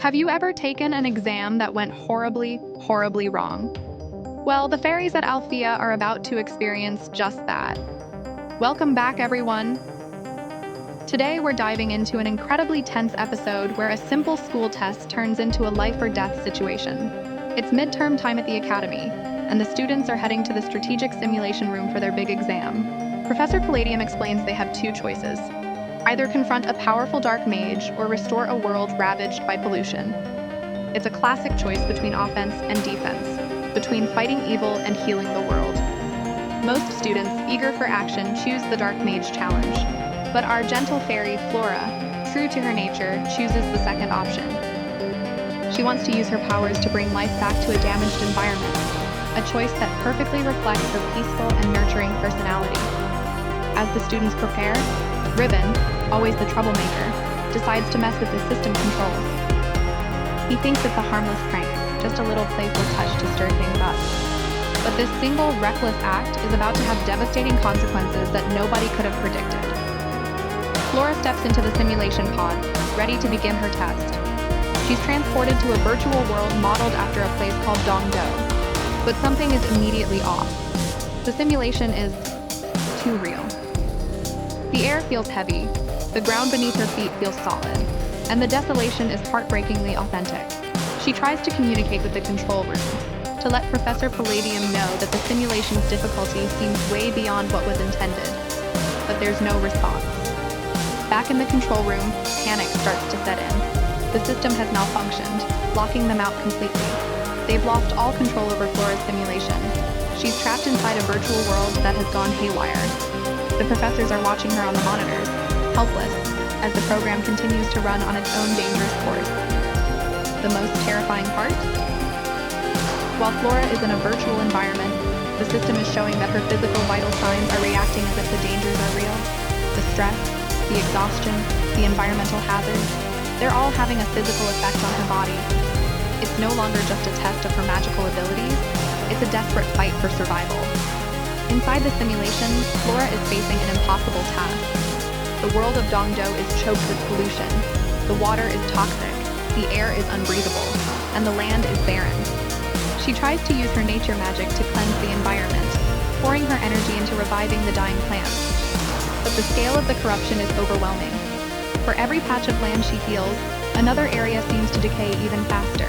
Have you ever taken an exam that went horribly, horribly wrong? Well, the fairies at Althea are about to experience just that. Welcome back, everyone. Today, we're diving into an incredibly tense episode where a simple school test turns into a life-or-death situation. It's midterm time at the academy, and the students are heading to the strategic simulation room for their big exam. Professor Palladium explains they have two choices: either confront a powerful dark mage or restore a world ravaged by pollution. It's a classic choice between offense and defense, between fighting evil and healing the world. Most students, eager for action, choose the dark mage challenge. But our gentle fairy, Flora, true to her nature, chooses the second option. She wants to use her powers to bring life back to a damaged environment, a choice that perfectly reflects her peaceful and nurturing personality. As the students prepare, Riven, always the troublemaker, decides to mess with the system controls. He thinks it's a harmless prank, just a little playful touch to stir things up. But this single, reckless act is about to have devastating consequences that nobody could have predicted. Flora steps into the simulation pod, ready to begin her test. She's transported to a virtual world modeled after a place called Dongdo. But something is immediately off. The simulation is too real. The air feels heavy, the ground beneath her feet feels solid, and the desolation is heartbreakingly authentic. She tries to communicate with the control room, to let Professor Palladium know that the simulation's difficulty seems way beyond what was intended. But there's no response. Back in the control room, panic starts to set in. The system has malfunctioned, locking them out completely. They've lost all control over Flora's simulation. She's trapped inside a virtual world that has gone haywire. The professors are watching her on the monitors, helpless, as the program continues to run on its own dangerous course. The most terrifying part? While Flora is in a virtual environment, the system is showing that her physical vital signs are reacting as if the dangers are real. The stress, the exhaustion, the environmental hazards, they're all having a physical effect on her body. It's no longer just a test of her magical abilities, it's a desperate fight for survival. Inside the simulation, Flora is facing an impossible task. The world of Dongdo is choked with pollution. The water is toxic, the air is unbreathable, and the land is barren. She tries to use her nature magic to cleanse the environment, pouring her energy into reviving the dying plants. But the scale of the corruption is overwhelming. For every patch of land she heals, another area seems to decay even faster.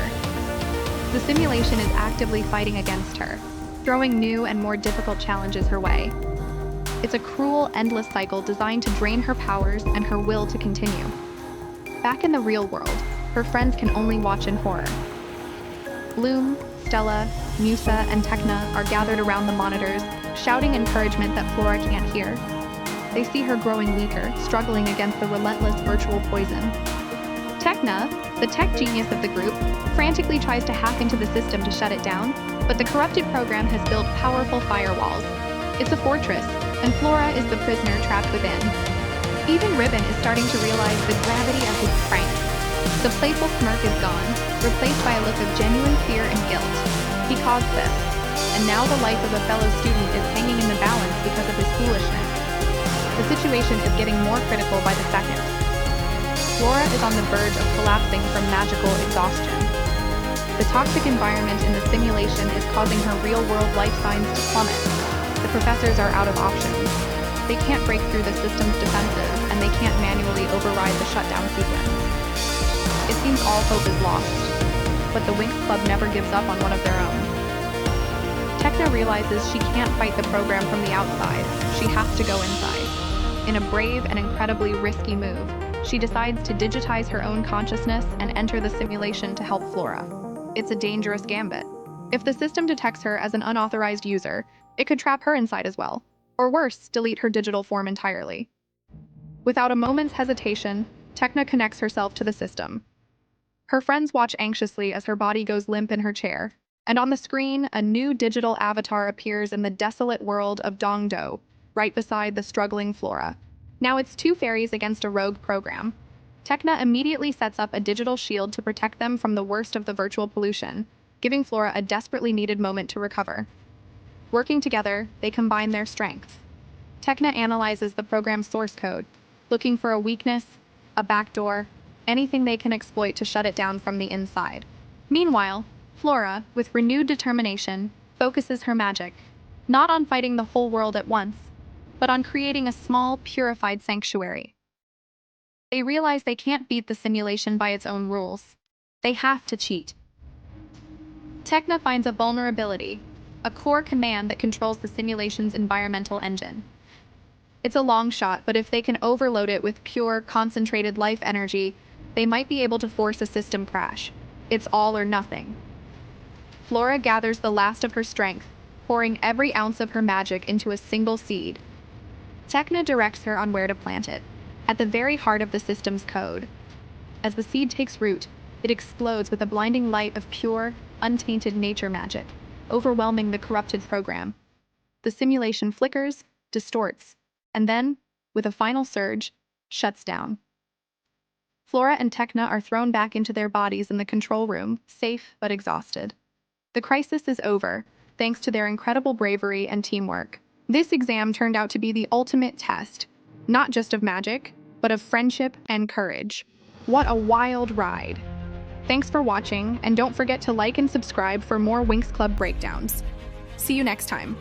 The simulation is actively fighting against her, throwing new and more difficult challenges her way. It's a cruel, endless cycle designed to drain her powers and her will to continue. Back in the real world, her friends can only watch in horror. Bloom, Stella, Musa, and Tecna are gathered around the monitors, shouting encouragement that Flora can't hear. They see her growing weaker, struggling against the relentless virtual poison. Tecna, the tech genius of the group, frantically tries to hack into the system to shut it down, but the corrupted program has built powerful firewalls. It's a fortress, and Flora is the prisoner trapped within. Even Riven is starting to realize the gravity of his prank. The playful smirk is gone, replaced by a look of genuine fear and guilt. He caused this, and now the life of a fellow student is hanging in the balance because of his foolishness. The situation is getting more critical by the second. Flora is on the verge of collapsing from magical exhaustion. The toxic environment in the simulation is causing her real-world life signs to plummet. The professors are out of options. They can't break through the system's defenses, and they can't manually override the shutdown sequence. It seems all hope is lost, but the Winx Club never gives up on one of their own. Tecna realizes she can't fight the program from the outside. She has to go inside. In a brave and incredibly risky move, she decides to digitize her own consciousness and enter the simulation to help Flora. It's a dangerous gambit. If the system detects her as an unauthorized user, it could trap her inside as well. Or worse, delete her digital form entirely. Without a moment's hesitation, Tecna connects herself to the system. Her friends watch anxiously as her body goes limp in her chair, and on the screen, a new digital avatar appears in the desolate world of Dongdo, right beside the struggling Flora. Now it's two fairies against a rogue program. Tecna immediately sets up a digital shield to protect them from the worst of the virtual pollution, giving Flora a desperately needed moment to recover. Working together, they combine their strengths. Tecna analyzes the program's source code, looking for a weakness, a backdoor, anything they can exploit to shut it down from the inside. Meanwhile, Flora, with renewed determination, focuses her magic, not on fighting the whole world at once, but on creating a small, purified sanctuary. They realize they can't beat the simulation by its own rules. They have to cheat. Tecna finds a vulnerability, a core command that controls the simulation's environmental engine. It's a long shot, but if they can overload it with pure, concentrated life energy, they might be able to force a system crash. It's all or nothing. Flora gathers the last of her strength, pouring every ounce of her magic into a single seed. Tecna directs her on where to plant it, at the very heart of the system's code. As the seed takes root, it explodes with a blinding light of pure, untainted nature magic, overwhelming the corrupted program. The simulation flickers, distorts, and then, with a final surge, shuts down. Flora and Tecna are thrown back into their bodies in the control room, safe but exhausted. The crisis is over, thanks to their incredible bravery and teamwork. This exam turned out to be the ultimate test, not just of magic, but of friendship and courage. What a wild ride! Thanks for watching, and don't forget to like and subscribe for more Winx Club breakdowns. See you next time.